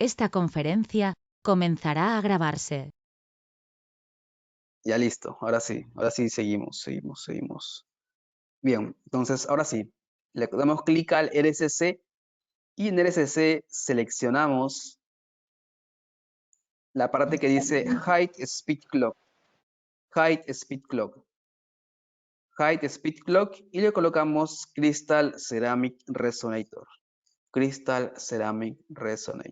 Esta conferencia comenzará a grabarse. Ya listo, ahora sí, seguimos. Bien, entonces ahora sí, le damos clic al RSC y en RSC seleccionamos la parte que dice Height Speed Clock. Height Speed Clock y le colocamos Crystal Ceramic Resonator. Crystal Ceramic Resonator.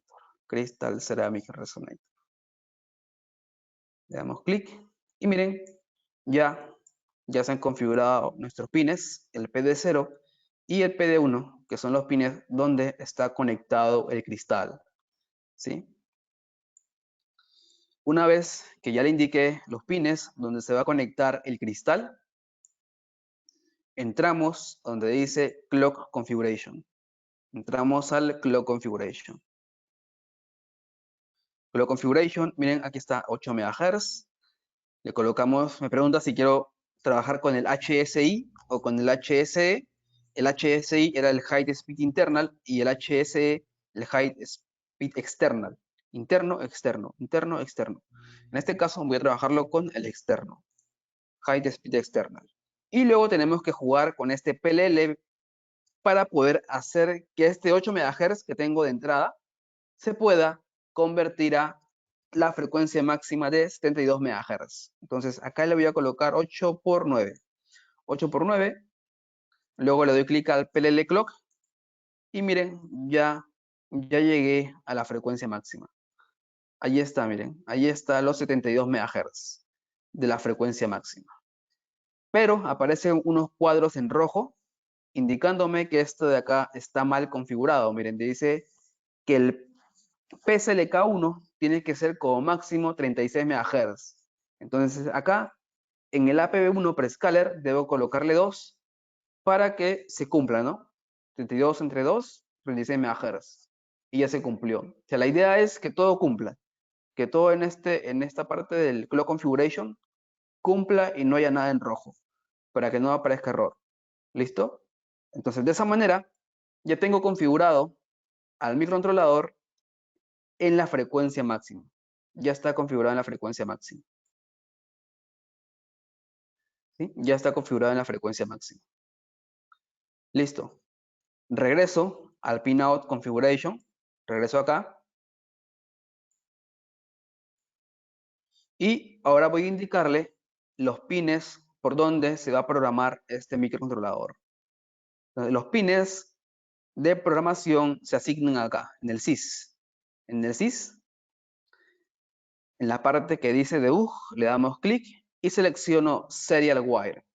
Le damos clic y miren, ya se han configurado nuestros pines, el PD0 y el PD1, que son los pines donde está conectado el cristal, ¿sí? Una vez que ya le indiqué los pines donde se va a conectar el cristal, entramos donde dice Clock Configuration. Entramos al Clock Configuration. Clock Configuration, miren, aquí está 8 MHz. Le colocamos, me pregunta si quiero trabajar con el HSI o con el HSE. El HSI era el Height Speed Internal y el HSE el Height Speed External. Interno, externo, interno, externo. En este caso voy a trabajarlo con el externo. Height Speed External. Y luego tenemos que jugar con este PLL para poder hacer que este 8 MHz que tengo de entrada se pueda convertir a la frecuencia máxima de 72 MHz. Entonces acá le voy a colocar 8 por 9. 8 por 9. Luego le doy clic al PLL Clock. Y miren, ya llegué a la frecuencia máxima. Ahí está, miren. Ahí está los 72 MHz de la frecuencia máxima. Pero aparecen unos cuadros en rojo indicándome que esto de acá está mal configurado. Miren, dice que el PSLK1 tiene que ser como máximo 36 MHz. Entonces acá, en el APB1 prescaler, debo colocarle 2 para que se cumpla, ¿no? 32 entre 2, 36 MHz. Y ya se cumplió. O sea, la idea es que todo cumpla. Que todo en esta parte del clock configuration cumpla y no haya nada en rojo. Para que no aparezca error. ¿Listo? Entonces, de esa manera, ya tengo configurado al microcontrolador en la frecuencia máxima. Ya está configurado en la frecuencia máxima. ¿Sí? Ya está configurado en la frecuencia máxima. Listo. Regreso al pinout configuration. Regreso acá. Y ahora voy a indicarle los pines por donde se va a programar este microcontrolador. Entonces, los pines de programación se asignan acá, en el sys. En el sys, en la parte que dice debug, le damos clic y selecciono serial wire.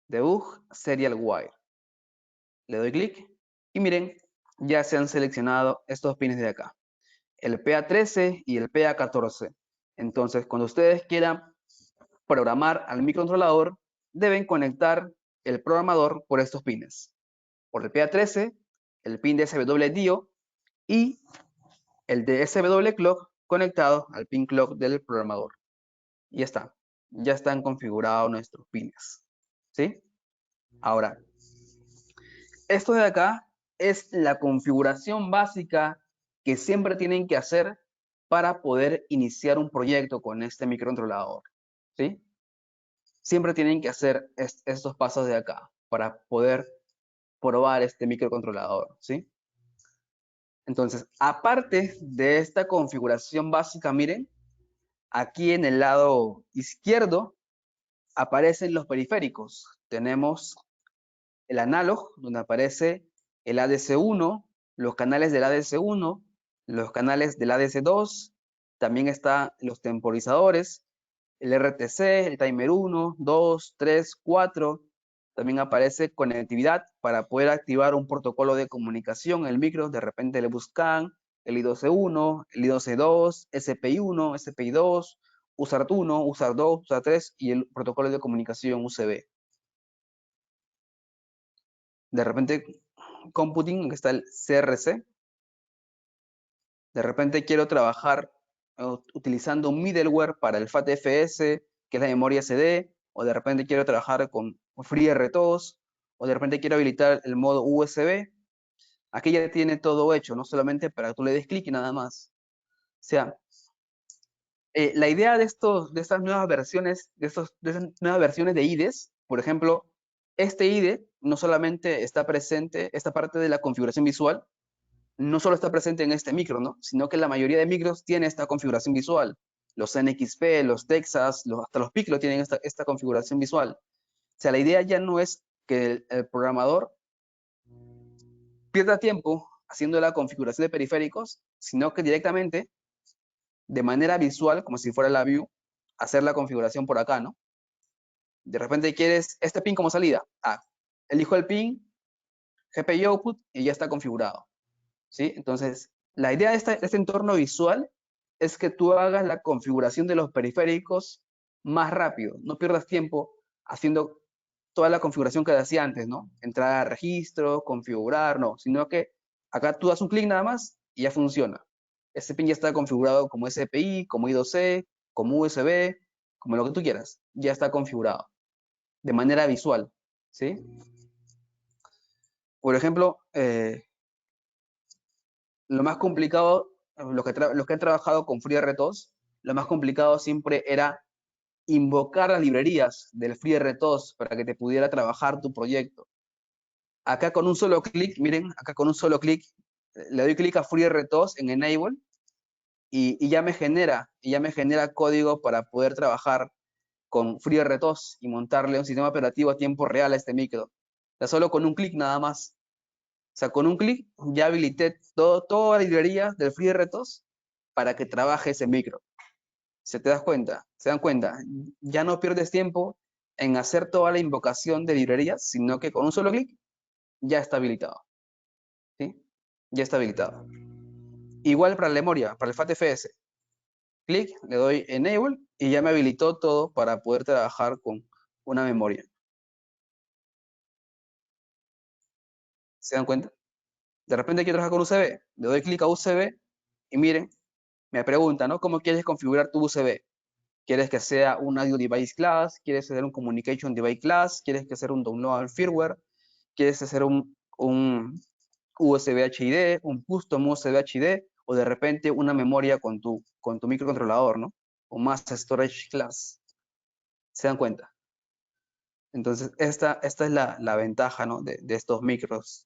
Debug serial wire. Le doy clic y miren, ya se han seleccionado estos pines de acá. El PA13 y el PA14. Entonces, cuando ustedes quieran programar al microcontrolador, deben conectar el programador por estos pines. Por el PA13, el pin de SW-DIO y el de SW-Clock conectado al pin clock del programador. Y ya está. Ya están configurados nuestros pines. ¿Sí? Ahora, esto de acá es la configuración básica que siempre tienen que hacer para poder iniciar un proyecto con este microcontrolador. ¿Sí? Siempre tienen que hacer estos pasos de acá para poder probar este microcontrolador. ¿Sí? Entonces, aparte de esta configuración básica, miren, aquí en el lado izquierdo aparecen los periféricos. Tenemos el analog, donde aparece el ADC1, los canales del ADC1, los canales del ADC2, también están los temporizadores, el RTC, el timer 1, 2, 3, 4, también aparece conectividad para poder activar un protocolo de comunicación, el micro, de repente le buscan el I2C1, el I2C2, SPI1, SPI2, USART1, USART2, USART3 y el protocolo de comunicación UCB. De repente computing, que está el CRC. De repente quiero trabajar utilizando un middleware para el FATFS, que es la memoria CD, o de repente quiero trabajar con FreeRTOS, o de repente quiero habilitar el modo USB. Aquí ya tiene todo hecho, no solamente para que tú le des clic y nada más. sea, la idea de estas nuevas versiones, de esas nuevas versiones de IDEs, por ejemplo, este IDE no solamente está presente, esta parte de la configuración visual, no solo está presente en este micro, ¿no? Sino que la mayoría de micros tiene esta configuración visual. Los NXP, los Texas, hasta los Piccolo tienen esta configuración visual. O sea, la idea ya no es que el programador pierda tiempo haciendo la configuración de periféricos, sino que directamente, de manera visual, como si fuera la view, hacer la configuración por acá, ¿no? De repente quieres este pin como salida. Elijo el pin, GPI output y ya está configurado. ¿Sí? Entonces, la idea de este entorno visual es que tú hagas la configuración de los periféricos más rápido. No pierdas tiempo haciendo toda la configuración que hacía antes, ¿no? Entrar a registro, configurar, no. Sino que acá tú das un clic nada más y ya funciona. Este pin ya está configurado como SPI, como I2C, como USB, como lo que tú quieras. Ya está configurado de manera visual, ¿sí? Por ejemplo, lo más complicado, los que han trabajado con FreeRTOS, lo más complicado siempre era invocar las librerías del FreeRTOS para que te pudiera trabajar tu proyecto. Acá con un solo clic, miren, acá con un solo clic, le doy clic a FreeRTOS en Enable y ya me genera código para poder trabajar con FreeRTOS y montarle un sistema operativo a tiempo real a este micro. O sea, solo con un clic nada más. O sea, con un clic ya habilité toda la librería del FreeRTOS para que trabaje ese micro. ¿Se te das cuenta? ¿Se dan cuenta? Ya no pierdes tiempo en hacer toda la invocación de librerías, sino que con un solo clic ya está habilitado. ¿Sí? Ya está habilitado. Igual para la memoria, para el FATFS. Clic, le doy Enable y ya me habilitó todo para poder trabajar con una memoria. ¿Se dan cuenta? De repente quiero trabajar con USB. Le doy clic a USB y miren, me pregunta, ¿no? ¿Cómo quieres configurar tu USB? ¿Quieres que sea un Audio Device Class? ¿Quieres hacer un Communication Device Class? ¿Quieres que sea un Download Firmware? ¿Quieres hacer un USB HID, un Custom USB HID? O de repente una memoria con tu microcontrolador, ¿no? O más Storage Class. ¿Se dan cuenta? Entonces, esta es la ventaja, ¿no? de estos micros.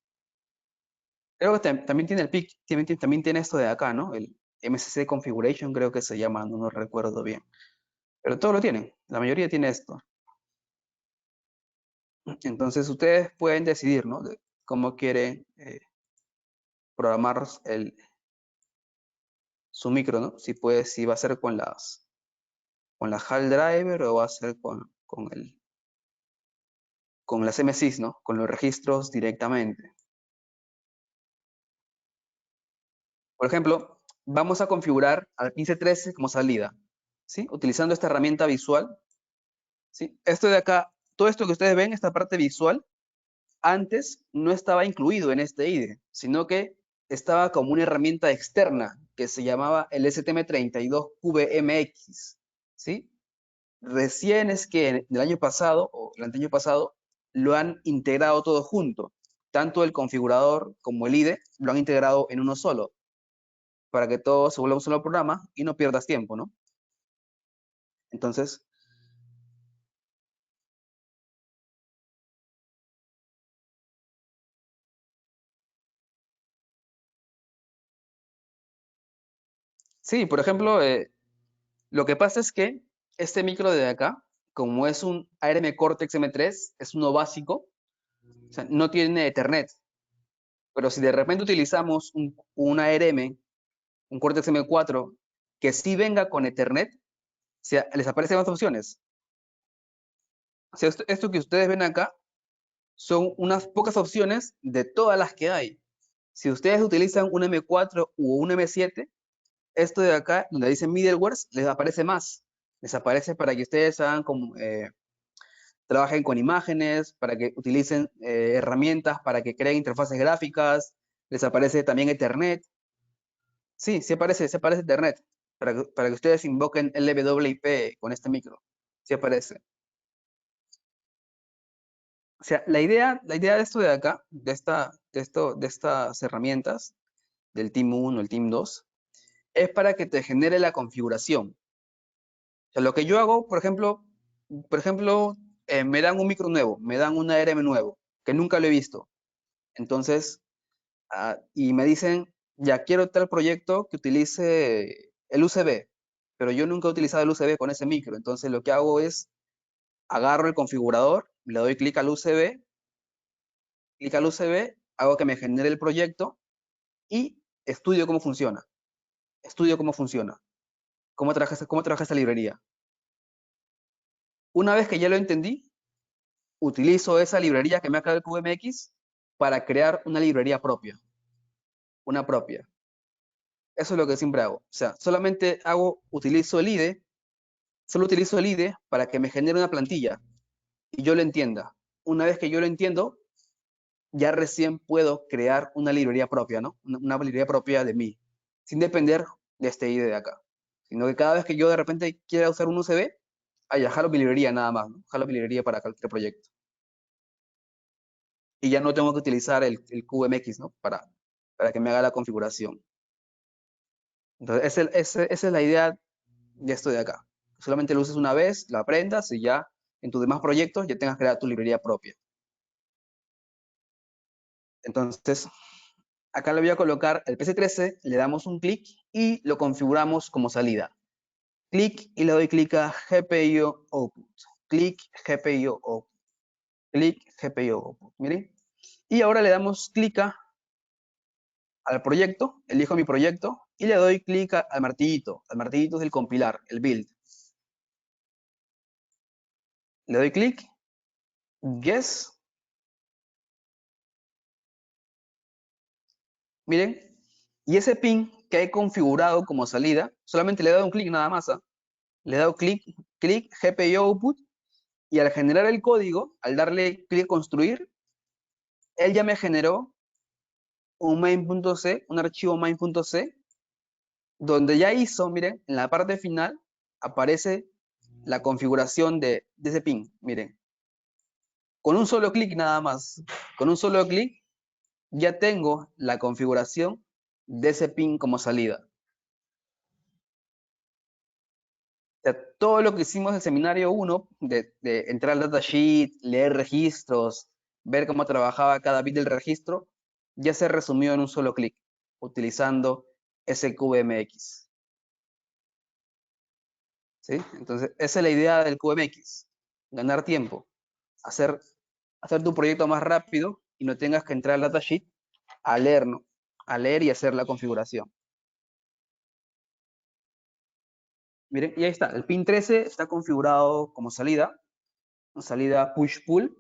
Creo que también tiene el PIC, también tiene esto de acá, ¿no? El MCC Configuration creo que se llama, no recuerdo bien. Pero todos lo tienen, la mayoría tiene esto. Entonces ustedes pueden decidir, ¿no? De cómo quieren programar su micro, ¿no? Si va a ser con las HAL driver o va a ser con las MSIs, ¿no? Con los registros directamente. Por ejemplo, vamos a configurar al 1513 como salida, ¿sí? Utilizando esta herramienta visual, ¿sí? Esto de acá, todo esto que ustedes ven, esta parte visual, antes no estaba incluido en este IDE, sino que estaba como una herramienta externa que se llamaba el STM32QBMX, ¿sí? Recién es que el año pasado o el anteaño pasado lo han integrado todo junto. Tanto el configurador como el IDE lo han integrado en uno solo para que todo se vuelva un solo programa y no pierdas tiempo, ¿no? Entonces, sí, por ejemplo, lo que pasa es que este micro de acá, como es un ARM Cortex M3, es uno básico, o sea, no tiene Ethernet. Pero si de repente utilizamos un ARM, un Cortex M4, que sí venga con Ethernet, les aparecen más opciones. O sea, esto que ustedes ven acá son unas pocas opciones de todas las que hay. Si ustedes utilizan un M4 u un M7, esto de acá, donde dice middlewares, les aparece más. Les aparece para que ustedes hagan como, trabajen con imágenes, para que utilicen herramientas, para que creen interfaces gráficas. Les aparece también Ethernet. Sí, se aparece Ethernet, para que ustedes invoquen LWIP con este micro. Sí aparece. O sea, la idea de esto de acá, de estas herramientas, del Team 1, el Team 2, es para que te genere la configuración. O sea, lo que yo hago, por ejemplo, me dan un micro nuevo, me dan un ARM nuevo, que nunca lo he visto. Entonces, y me dicen, ya quiero tal proyecto que utilice el USB, pero yo nunca he utilizado el USB con ese micro. Entonces, lo que hago es, agarro el configurador, le doy clic al USB, hago que me genere el proyecto y estudio cómo funciona. Cómo trabaja esta librería. Una vez que ya lo entendí, utilizo esa librería que me ha creado el QMX para crear una librería propia. Una propia. Eso es lo que siempre hago. O sea, utilizo el IDE, solo utilizo el IDE para que me genere una plantilla y yo lo entienda. Una vez que yo lo entiendo, ya recién puedo crear una librería propia, ¿no? Una librería propia de mí, sin depender de este IDE de acá. Sino que cada vez que yo de repente quiera usar un USB, ya jalo mi librería nada más, ¿no? Jalo mi librería para cualquier proyecto. Y ya no tengo que utilizar el QMX, ¿no? Para que me haga la configuración. Entonces, esa es la idea de esto de acá. Solamente lo uses una vez, lo aprendas y ya en tus demás proyectos ya tengas creada tu librería propia. Entonces, acá le voy a colocar el PC13, le damos un clic y lo configuramos como salida. Clic y le doy clic a GPIO Output. Clic, GPIO Output. Clic, GPIO Output. Miren. Y ahora le damos clic al proyecto, elijo mi proyecto y le doy clic al martillito. Al martillito es el compilar, el build. Le doy clic, yes. Miren, y ese pin que he configurado como salida, solamente le he dado un clic nada más. Le he dado clic, GPIO output, y al generar el código, al darle clic construir, él ya me generó un main.c, un archivo main.c, donde ya hizo, miren, en la parte final aparece la configuración de ese pin, miren. Con un solo clic nada más, con un solo clic ya tengo la configuración de ese pin como salida. O sea, todo lo que hicimos en el seminario 1, de entrar al datasheet, leer registros, ver cómo trabajaba cada bit del registro, ya se resumió en un solo clic, utilizando ese QMX. ¿Sí? Entonces, esa es la idea del QMX, ganar tiempo, hacer tu proyecto más rápido y no tengas que entrar al datasheet a leer, ¿no? A leer y hacer la configuración. Miren, y ahí está, el pin 13 está configurado como salida push-pull.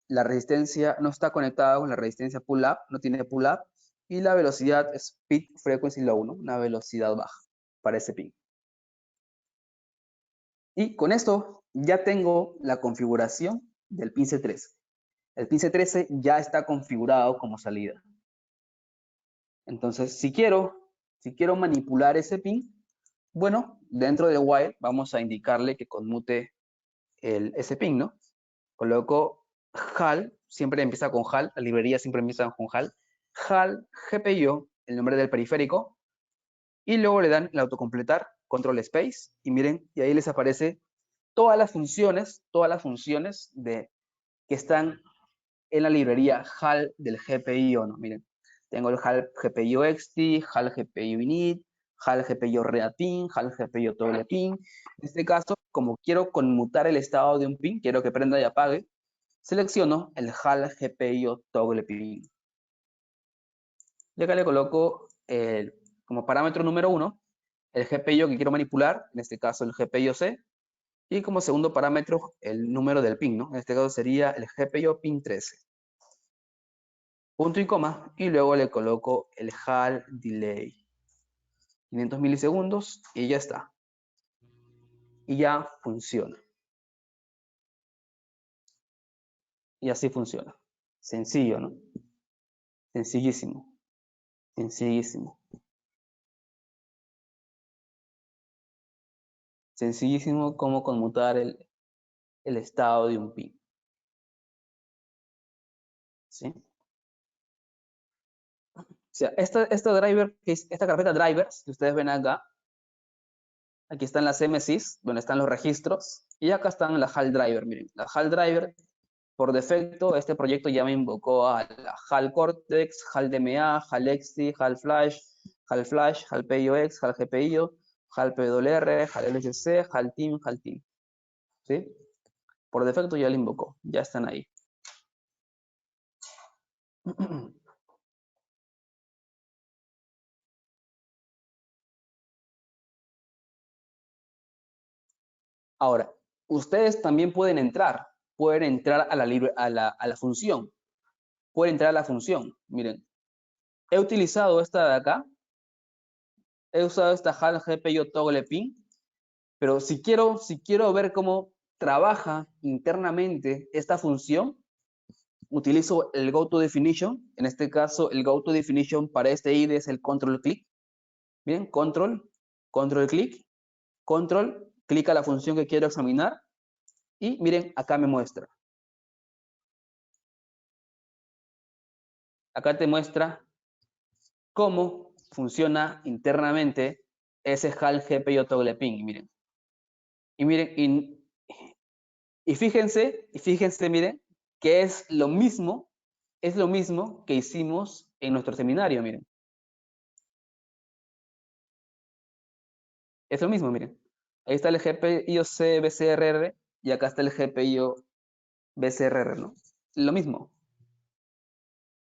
La resistencia no está conectada con la resistencia pull-up, no tiene pull-up, y la velocidad es peak frequency low, ¿no? Una velocidad baja para ese pin. Y con esto ya tengo la configuración del pin C13. El pin C13 ya está configurado como salida. Entonces, si quiero manipular ese pin, bueno, dentro del while vamos a indicarle que conmute ese pin, ¿no? Coloco HAL, siempre empieza con HAL, la librería siempre empieza con HAL, HAL GPIO, el nombre del periférico, y luego le dan el autocompletar, control space, y miren, y ahí les aparece todas las funciones que están en la librería HAL del GPIO, ¿no? Miren, tengo el HAL GPIO XT, HAL GPIO init, HAL GPIO read pin, HAL GPIO toggle pin. En este caso, como quiero conmutar el estado de un pin, quiero que prenda y apague, selecciono el HAL GPIO toggle pin. Y acá le coloco como parámetro número 1 el GPIO que quiero manipular, en este caso el GPIO C, y como segundo parámetro el número del pin, ¿no? En este caso sería el GPIO pin 13. Punto y coma, y luego le coloco el HAL delay. 500 milisegundos y ya está. Y ya funciona. Y así funciona. Sencillo, ¿no? Sencillísimo. Sencillísimo. Sencillísimo cómo conmutar el estado de un pin. ¿Sí? sea, esta carpeta drivers que ustedes ven acá, aquí están las MSIs, donde están los registros, y acá están la HAL driver. Miren, la HAL driver, por defecto, este proyecto ya me invocó a la HAL Cortex, HAL DMA, HAL XT, HAL Flash, HAL PIOX, HAL GPIO, HAL PWR, HAL LHC, HAL Team, HAL Team. ¿Sí? Por defecto ya lo invocó, ya están ahí. Ahora, ustedes también pueden entrar a la función. Pueden entrar a la función. Miren, he utilizado esta de acá. He usado esta HAL GPIO toggle pin. Pero si quiero ver cómo trabaja internamente esta función, utilizo el GoToDefinition. En este caso, el GoToDefinition para este IDE es el control click. Bien, control click, control, clic a la función que quiero examinar y miren, acá me muestra. Acá te muestra cómo funciona internamente ese HAL GPIO toggle pin. Miren. Y miren, y fíjense, miren, que es lo mismo que hicimos en nuestro seminario, miren. Es lo mismo, miren. Ahí está el GPIO C BCRR y acá está el GPIO BCRR, ¿no? Lo mismo.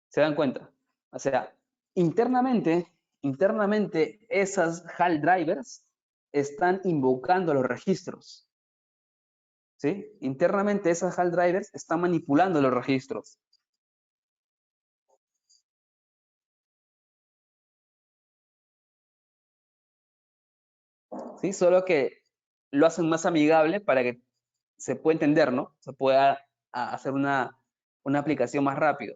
¿Se dan cuenta? O sea, internamente esas HAL drivers están invocando los registros. ¿Sí? Internamente esas HAL drivers están manipulando los registros. ¿Sí? Solo que lo hacen más amigable para que se pueda entender, ¿no? Se pueda hacer una aplicación más rápido.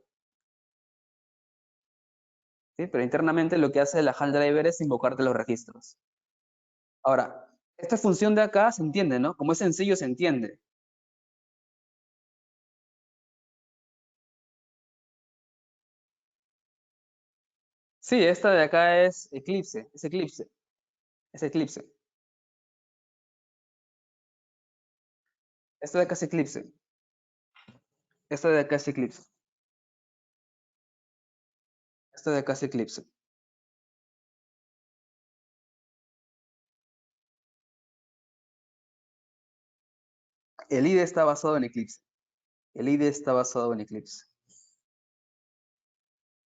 ¿Sí? Pero internamente lo que hace la HAL driver es invocarte los registros. Ahora, esta función de acá se entiende, ¿no? Como es sencillo, se entiende. Sí, esta de acá es Eclipse. Esta de acá es Eclipse. Esta de acá es Eclipse. Esta de acá es Eclipse. El IDE está basado en Eclipse. El IDE está basado en Eclipse.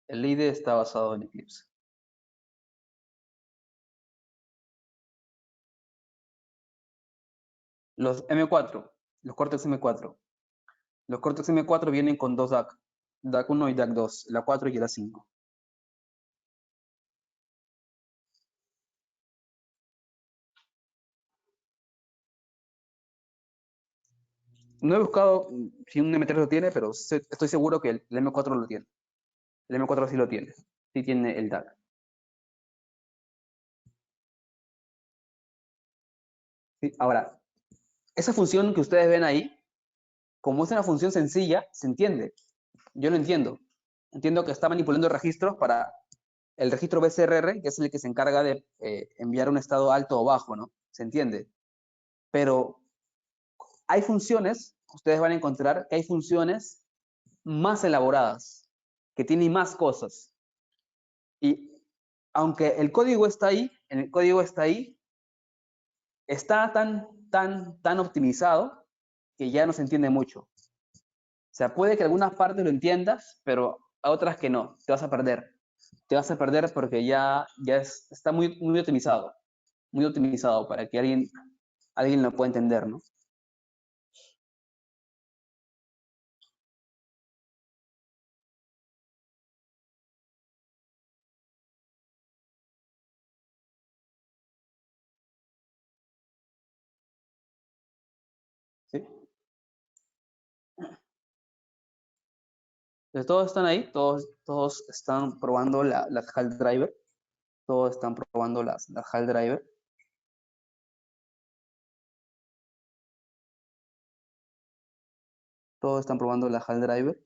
El IDE está basado en Eclipse. Los M4, los Cortex M4. Los Cortex M4 vienen con dos DAC. DAC 1 y DAC 2, la 4 y la 5. No he buscado si un M3 lo tiene, pero estoy seguro que el M4 lo tiene. El M4 sí lo tiene. Sí tiene el DAC. ¿Sí? Ahora, esa función que ustedes ven ahí, como es una función sencilla, se entiende. Yo lo entiendo. Entiendo que está manipulando registros para el registro BCRR, que es el que se encarga de enviar un estado alto o bajo, ¿no? Se entiende. Pero hay funciones, ustedes van a encontrar que hay funciones más elaboradas, que tienen más cosas. Y aunque el código está ahí, está tan optimizado que ya no se entiende mucho. O sea, puede que algunas partes lo entiendas, pero a otras que no, te vas a perder. Te vas a perder porque está muy optimizado para que alguien lo pueda entender, ¿no? ¿Sí? Entonces, todos están ahí, todos están probando la HAL driver, todos están probando la HAL driver. Todos están probando la HAL driver.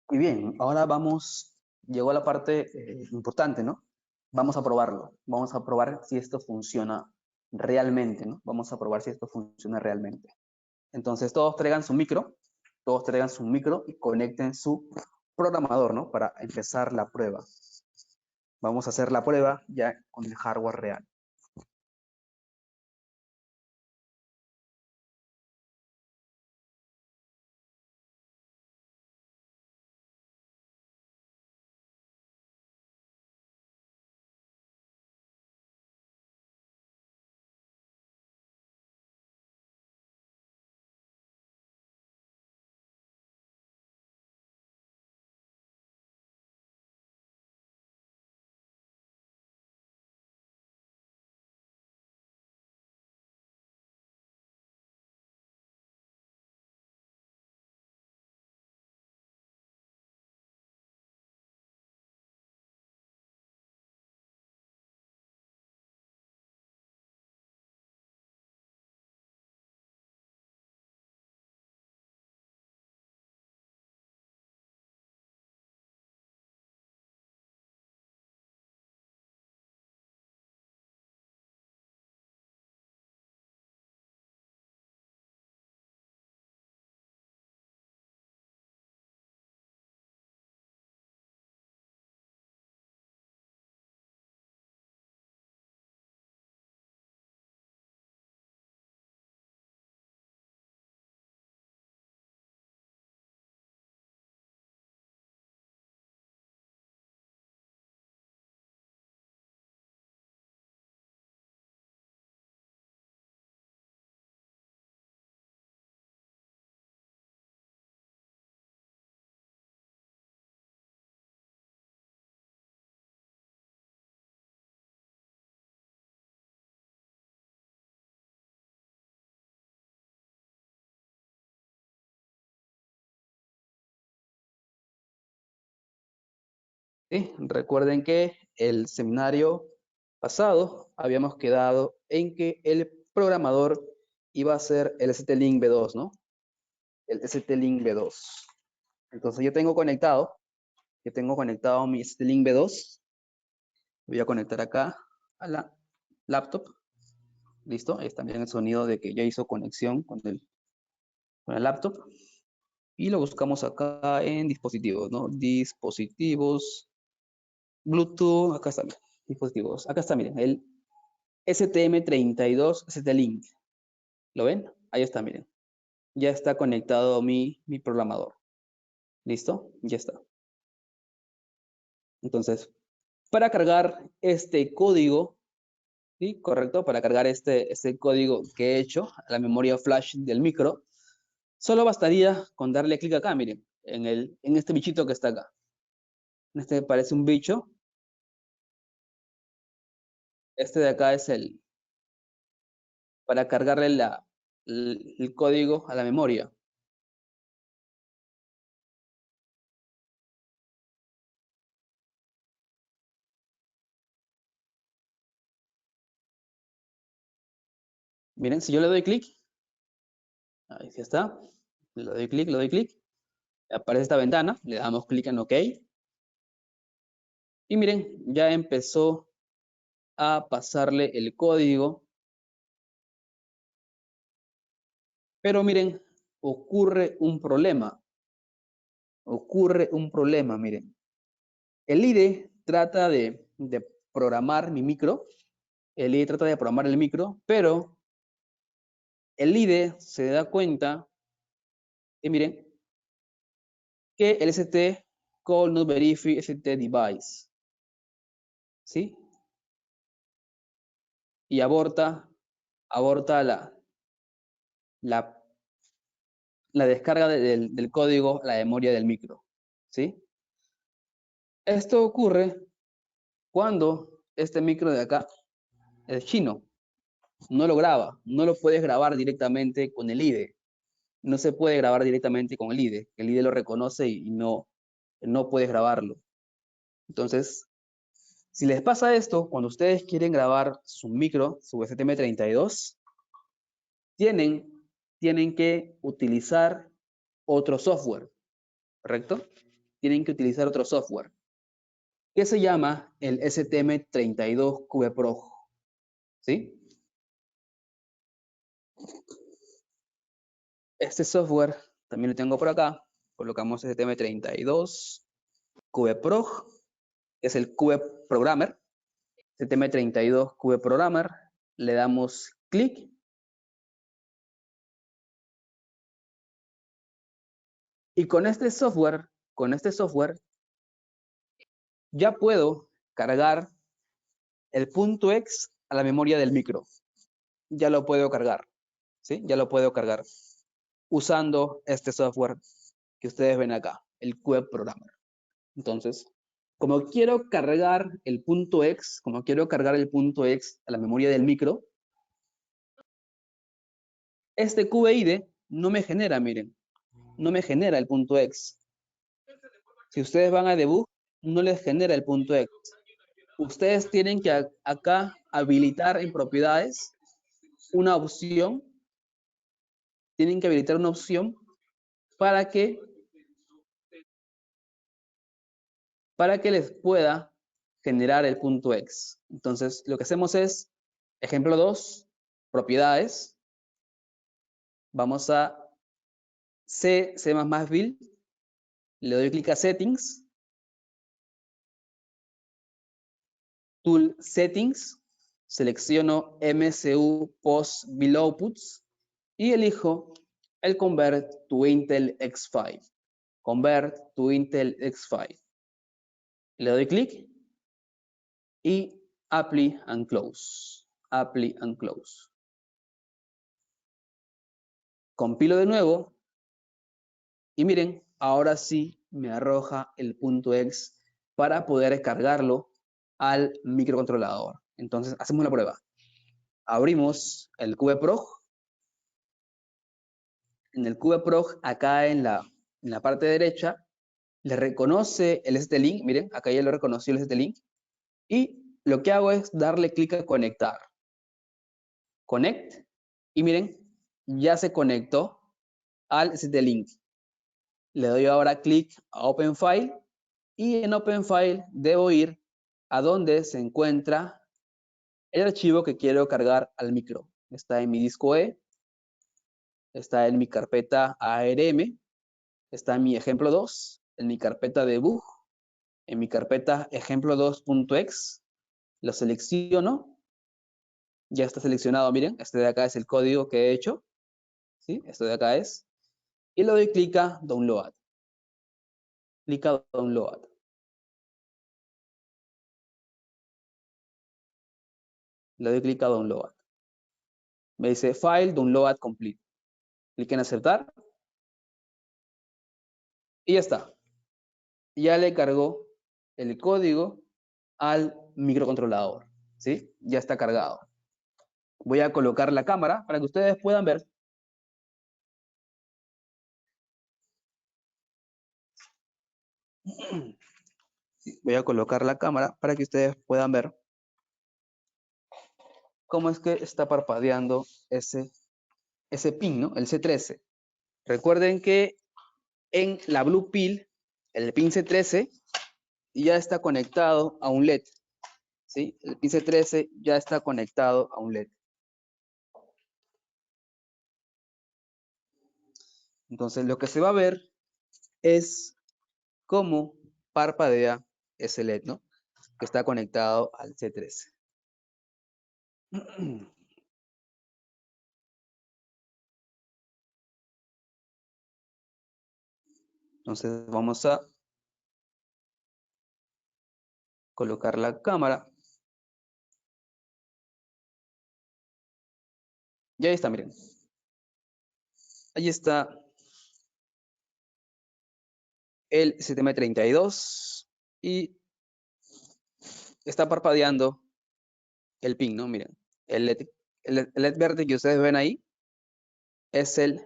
Y bien, ahora llegó la parte importante, ¿no? Vamos a probarlo. Vamos a probar si esto funciona realmente, ¿no? Vamos a probar si esto funciona realmente. Entonces, todos traigan su micro y conecten su programador, ¿no? Para empezar la prueba. Vamos a hacer la prueba ya con el hardware real. ¿Sí? Recuerden que el seminario pasado habíamos quedado en que el programador iba a ser el ST-Link B2, ¿no? El ST-Link B2. Entonces yo tengo conectado mi ST-Link B2. Voy a conectar acá a la laptop. Listo, es también el sonido de que ya hizo conexión con el laptop. Y lo buscamos acá en dispositivos, ¿no? Dispositivos, Bluetooth, acá está, miren, dispositivos. Acá está, miren, el STM32 ST-Link. ¿Lo ven? Ahí está, miren. Ya está conectado mi programador. ¿Listo? Ya está. Entonces, para cargar este código, ¿sí? Correcto, para cargar este código que he hecho a la memoria flash del micro, solo bastaría con darle clic acá, miren, en este bichito que está acá. Este parece un bicho. Este de acá es para cargarle el código a la memoria. Miren, si yo le doy clic, ahí sí está, le doy clic, aparece esta ventana, le damos clic en OK, y miren, ya empezó a pasarle el código, pero miren, ocurre un problema, miren. El IDE trata de programar mi micro, el micro, pero el IDE se da cuenta, y miren, que el ST call not verify ST device, ¿sí? Y aborta la descarga del código a la memoria del micro, ¿sí? Esto ocurre cuando este micro de acá es chino, no lo graba, no lo puedes grabar directamente con el IDE, no se puede grabar directamente con el IDE lo reconoce y no puedes grabarlo. Entonces, si les pasa esto, cuando ustedes quieren grabar su micro, su STM32, tienen que utilizar otro software, ¿correcto? Tienen que utilizar otro software que se llama el STM32 QVProg, ¿sí? Este software también lo tengo por acá. Colocamos STM32 QVProg, que es el QVProgrammer. STM32 QVProgrammer, le damos clic. Y con este software, ya puedo cargar el punto X a la memoria del micro. Ya lo puedo cargar, ¿sí? Ya lo puedo cargar usando este software que ustedes ven acá, el QVProgrammer. Entonces, como quiero cargar el punto X, a la memoria del micro, este QVID no me genera, miren, no me genera el punto X. Si ustedes van a debug, no les genera el punto X. Ustedes tienen que acá habilitar en propiedades una opción, para que les pueda generar el punto X. Entonces, lo que hacemos es, ejemplo 2, propiedades. Vamos a C++ build, le doy clic a Settings, Tool Settings, selecciono MCU Post Build Outputs y elijo el Convert to Intel X5. Convert to Intel X5. Le doy clic y Apply and Close. Apply and Close. Compilo de nuevo y miren, ahora sí me arroja el punto X para poder cargarlo al microcontrolador. Entonces, hacemos la prueba. Abrimos el QVProg. En el QVProg, acá en la parte derecha, le reconoce el ST-Link. Miren, acá ya lo reconoció el ST-Link. Y lo que hago es darle clic a conectar. Connect. Y miren, ya se conectó al ST-Link. Le doy ahora clic a Open File. Y en Open File debo ir a donde se encuentra el archivo que quiero cargar al micro. Está en mi disco E, está en mi carpeta ARM, está en mi ejemplo 2, en mi carpeta debug, en mi carpeta ejemplo2.exe. Lo selecciono. Ya está seleccionado, miren, este de acá es el código que he hecho. ¿Sí? Esto de acá es. Y le doy clic a Download. Clic a Download. Le doy clic a Download. Me dice File Download Complete. Clic en aceptar. Y ya está. Ya le cargó el código al microcontrolador. ¿Sí? Ya está cargado. Voy a colocar la cámara para que ustedes puedan ver. Voy a colocar la cámara para que ustedes puedan ver cómo es que está parpadeando ese pin, ¿no? El C13. Recuerden que en la Blue Pill, el pin C13 ya está conectado a un LED. ¿Sí? El pin C13 ya está conectado a un LED. Entonces, lo que se va a ver es cómo parpadea ese LED, ¿no? Que está conectado al C13. Entonces, vamos a colocar la cámara. Y ahí está, miren. Ahí está el STM32 y está parpadeando el pin, ¿no? Miren, el LED verde que ustedes ven ahí es el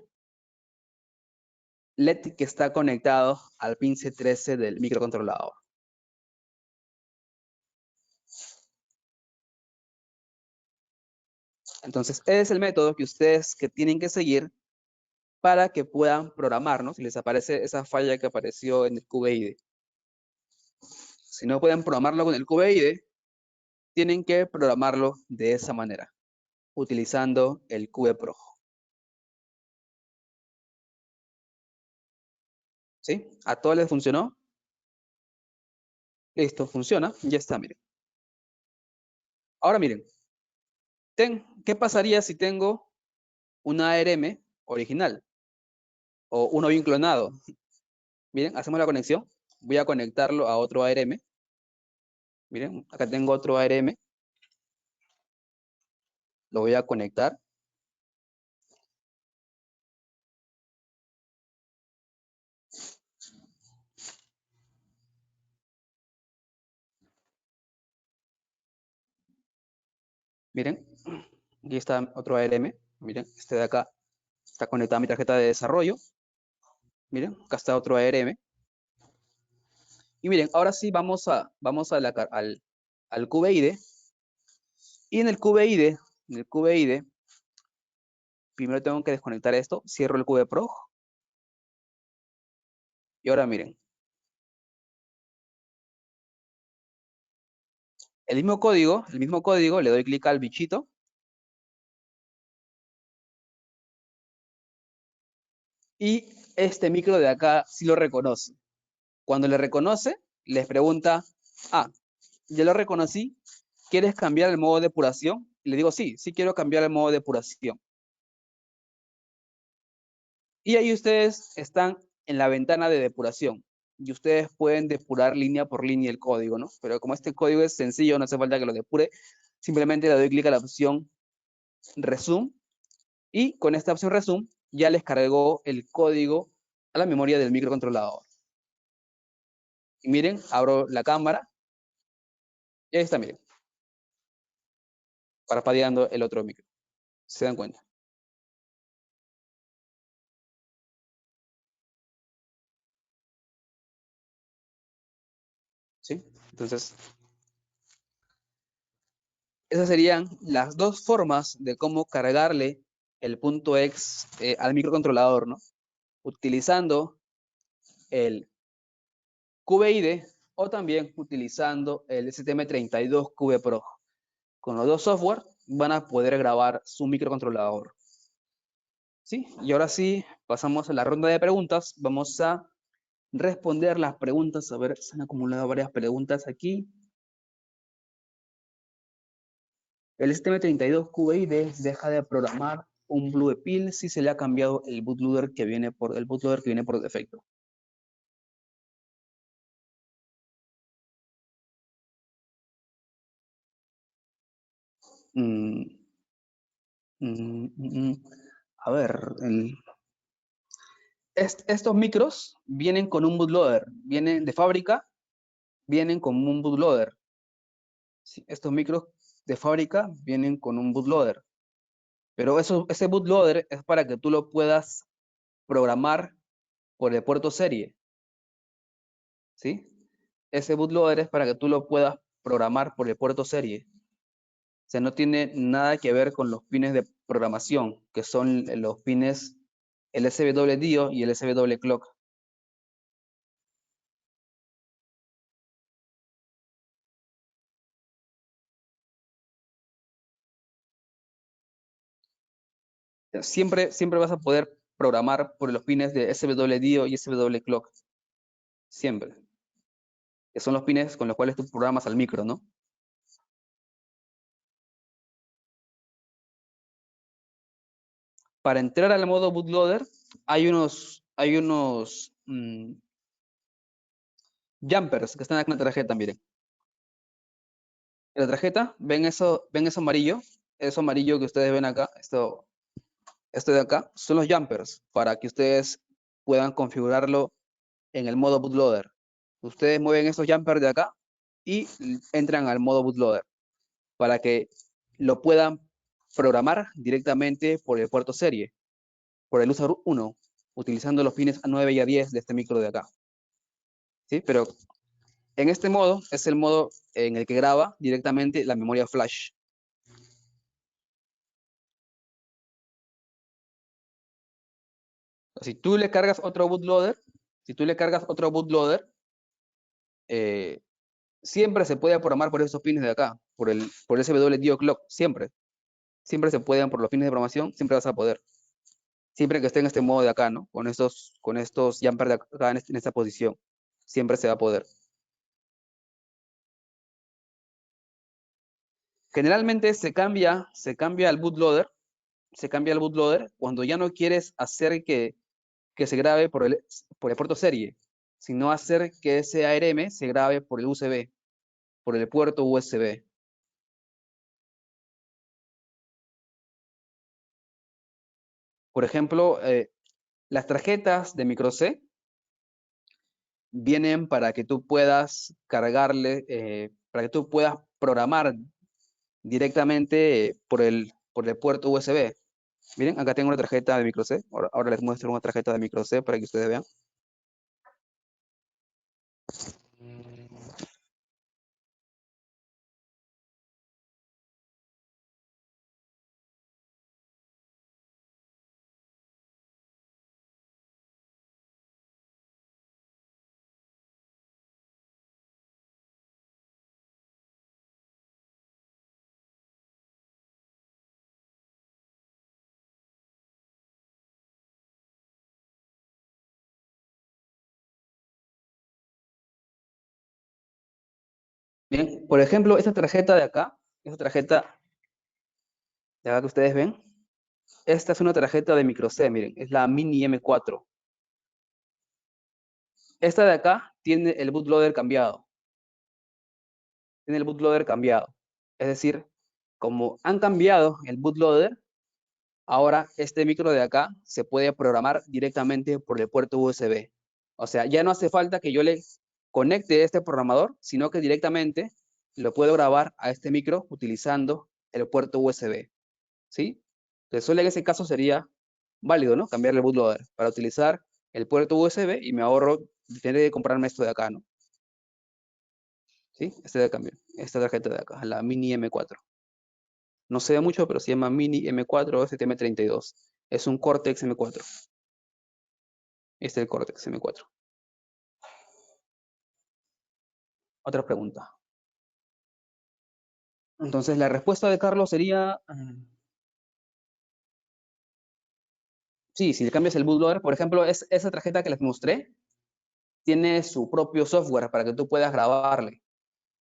LED que está conectado al pin C13 del microcontrolador. Entonces, ese es el método que ustedes tienen que seguir para que puedan programar, ¿no? Si les aparece esa falla que apareció en el QBID. Si no pueden programarlo con el QBID, tienen que programarlo de esa manera, utilizando el QBProg. ¿Sí? ¿A todos les funcionó? Listo, funciona. Ya está, miren. Ahora miren, ¿qué pasaría si tengo una ARM original o uno bien clonado? Miren, hacemos la conexión. Voy a conectarlo a otro ARM. Miren, acá tengo otro ARM. Lo voy a conectar. Miren, aquí está otro ARM. Miren, este de acá está conectado a mi tarjeta de desarrollo. Miren, acá está otro ARM. Y miren, ahora sí vamos al QBID. Y en el QBID, primero tengo que desconectar esto. Cierro el QBProg. Y ahora miren. El mismo código, le doy clic al bichito. Y este micro de acá sí lo reconoce. Cuando le reconoce, les pregunta, ya lo reconocí, ¿quieres cambiar el modo de depuración? Y le digo, sí quiero cambiar el modo de depuración. Y ahí ustedes están en la ventana de depuración. Y ustedes pueden depurar línea por línea el código, ¿no? Pero como este código es sencillo, no hace falta que lo depure. Simplemente le doy clic a la opción Resume. Y con esta opción Resume, ya les cargó el código a la memoria del microcontrolador. Y miren, abro la cámara. Y ahí está, miren. Parpadeando el otro micro. ¿Se dan cuenta? ¿Sí? Entonces, esas serían las dos formas de cómo cargarle el punto X al microcontrolador, ¿no? Utilizando el QBID o también utilizando el STM32 QBProg. Con los dos software van a poder grabar su microcontrolador. ¿Sí? Y ahora sí, pasamos a la ronda de preguntas. Vamos a responder las preguntas. A ver, se han acumulado varias preguntas aquí. El STM32 QBID deja de programar un Blue Pill si se le ha cambiado el bootloader que viene por defecto. Mm, a ver, estos micros vienen con un bootloader, vienen de fábrica, vienen con un bootloader. Sí, estos micros de fábrica vienen con un bootloader, pero ese bootloader es para que tú lo puedas programar por el puerto serie, ¿sí? Ese bootloader es para que tú lo puedas programar por el puerto serie. O sea, no tiene nada que ver con los pines de programación, que son los pines el SW-DIO y el SW-Clock. Siempre vas a poder programar por los pines de SW-DIO y SW-Clock. Siempre. Que son los pines con los cuales tú programas al micro, ¿no? Para entrar al modo bootloader hay unos jumpers que están aquí en la tarjeta, miren. En la tarjeta, ¿ven eso amarillo? Eso amarillo que ustedes ven acá, esto de acá, son los jumpers para que ustedes puedan configurarlo en el modo bootloader. Ustedes mueven estos jumpers de acá y entran al modo bootloader para que lo puedan programar directamente por el puerto serie, por el user 1, utilizando los pines A9 y A10 de este micro de acá. ¿Sí? Pero en este modo es el modo en el que graba directamente la memoria flash. Si tú le cargas otro bootloader, siempre se puede programar por esos pines de acá, por el SWDO clock, siempre. Siempre se pueden, por los pines de programación, siempre vas a poder. Siempre que esté en este modo de acá, ¿no? Con estos jumper de acá en esta posición. Siempre se va a poder. Generalmente se cambia el bootloader. Cuando ya no quieres hacer que se grabe por el puerto serie, sino hacer que ese ARM se grabe por el USB, por el puerto USB. Por ejemplo, las tarjetas de micro C vienen para que tú puedas cargarle, para que tú puedas programar directamente por el puerto USB. Miren, acá tengo una tarjeta de micro C. Ahora les muestro una tarjeta de micro C para que ustedes vean. Bien, por ejemplo, esta tarjeta de acá, que ustedes ven, esta es una tarjeta de micro C, miren, es la Mini M4. Esta de acá tiene el bootloader cambiado. Es decir, como han cambiado el bootloader, ahora este micro de acá se puede programar directamente por el puerto USB. O sea, ya no hace falta que yo le conecte este programador, sino que directamente lo puedo grabar a este micro utilizando el puerto USB. ¿Sí? Entonces, solo en ese caso sería válido, ¿no? Cambiar el bootloader para utilizar el puerto USB y me ahorro tener que comprarme esto de acá, ¿no? ¿Sí? Este de cambio, esta tarjeta de acá, la Mini M4. No se ve mucho, pero se llama Mini M4 STM32. Es un Cortex M4. Este es el Cortex M4. Otra pregunta. Entonces, la respuesta de Carlos sería... sí, si le cambias el bootloader, por ejemplo, esa tarjeta que les mostré, tiene su propio software para que tú puedas grabarle.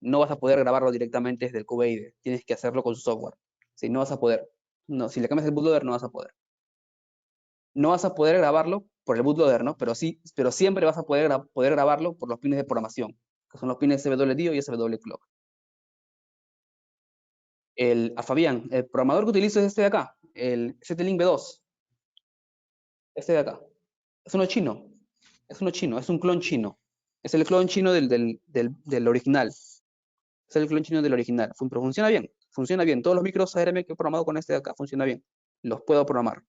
No vas a poder grabarlo directamente desde el Cube. Tienes que hacerlo con su software. Si no vas a poder. No, si le cambias el bootloader, no vas a poder. No vas a poder grabarlo por el bootloader, ¿no? Pero siempre vas a poder grabarlo por los pines de programación, que son los pines SWDIO y SW-Clock. Fabián, el programador que utilizo es este de acá, el ST-Link B2. Este de acá. Es uno chino. Es un clon chino. Es el clon chino del original. Es el clon chino del original. Pero funciona bien. Funciona bien. Todos los micros ARM que he programado con este de acá funciona bien. Los puedo programar.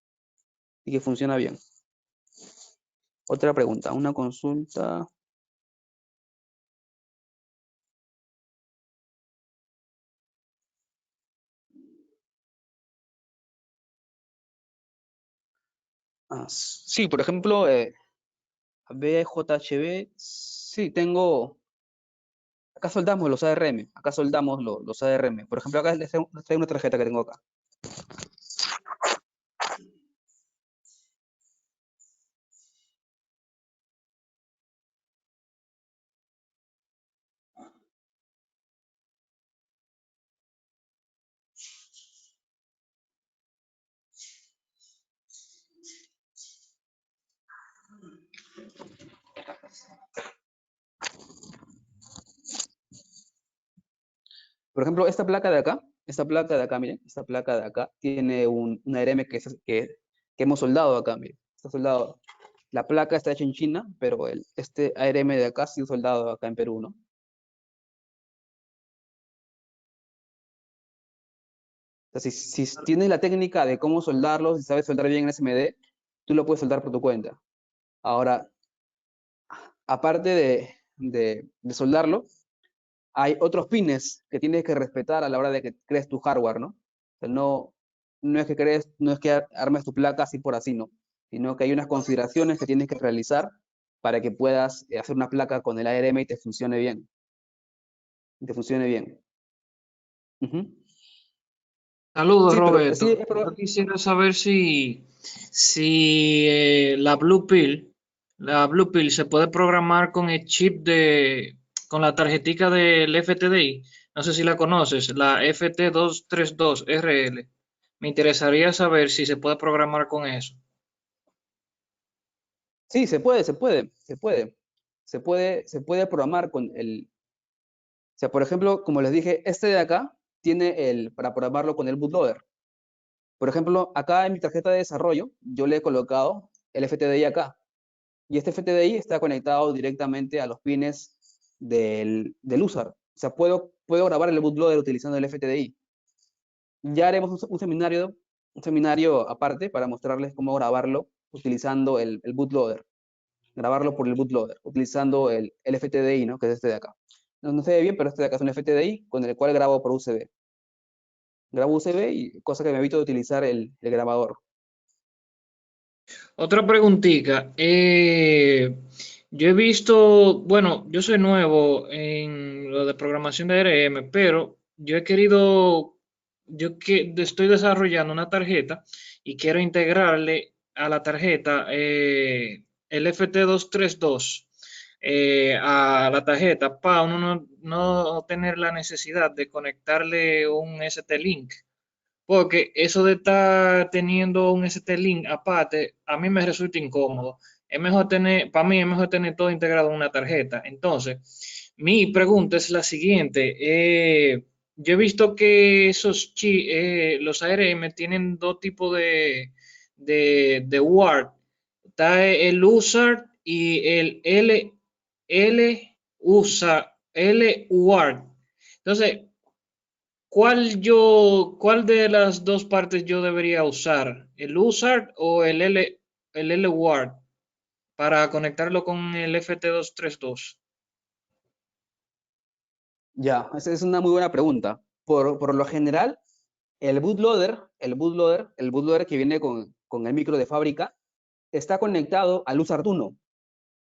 Y que funciona bien. Otra pregunta. Una consulta. Sí, por ejemplo, BJHB. Sí, tengo. Acá soldamos los ARM. Acá soldamos los ARM. Por ejemplo, acá les traigo una tarjeta que tengo acá. Por ejemplo, esta placa de acá, miren, esta placa de acá tiene un ARM que hemos soldado acá, miren, está soldado. La placa está hecha en China, pero este ARM de acá ha sido soldado acá en Perú, ¿no? O sea, si tienes la técnica de cómo soldarlo, si sabes soldar bien en SMD, tú lo puedes soldar por tu cuenta. Ahora, aparte de soldarlo, hay otros pines que tienes que respetar a la hora de que crees tu hardware, ¿no? O sea, no es que armes tu placa así por así, ¿no? sino que hay unas configuraciones que tienes que realizar para que puedas hacer una placa con el ARM y te funcione bien. Ujú. Saludos, Sí, pero sí, Roberto. Yo quisiera saber si la Blue Pill se puede programar con el chip con la tarjetica del FTDI. No sé si la conoces, la FT232RL. Me interesaría saber si se puede programar con eso. sí, se puede programar con o sea, por ejemplo, como les dije, este de acá tiene para programarlo con el bootloader. Por ejemplo, acá en mi tarjeta de desarrollo, yo le he colocado el FTDI acá. Y este FTDI está conectado directamente a los pines del user. O sea, puedo grabar el bootloader utilizando el FTDI. Ya haremos un seminario aparte para mostrarles cómo grabarlo utilizando el bootloader. Grabarlo por el bootloader, utilizando el FTDI, ¿no? Que es este de acá. No se ve bien, pero este de acá es un FTDI con el cual grabo por USB. Grabo USB y cosa que me evito de utilizar el grabador. Otra preguntita. Yo he visto, bueno, yo soy nuevo en lo de programación de ARM, pero estoy desarrollando una tarjeta y quiero integrarle a la tarjeta el FT232 a la tarjeta para uno no tener la necesidad de conectarle un ST-Link. Porque eso de estar teniendo un ST-Link aparte, a mí me resulta incómodo. Para mí es mejor tener todo integrado en una tarjeta. Entonces, mi pregunta es la siguiente. Yo he visto que los ARM tienen dos tipos de UART. Está el USART y el LUART. Entonces, ¿cuál de las dos partes yo debería usar? ¿El USART o el LWART para conectarlo con el FT232? Ya, esa es una muy buena pregunta. Por lo general, el bootloader que viene con el micro de fábrica, está conectado al luz Arduino.